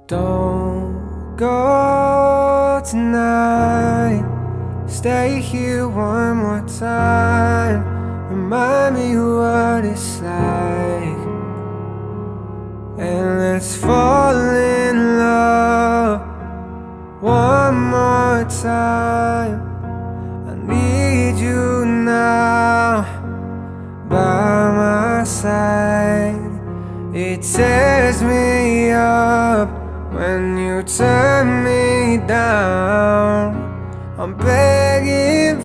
Don't go tonight. Stay here one more time. Remind me what it's like, and let's fall in love one more time. I need you now by my side. It tears me up when you turn me down. I'm begging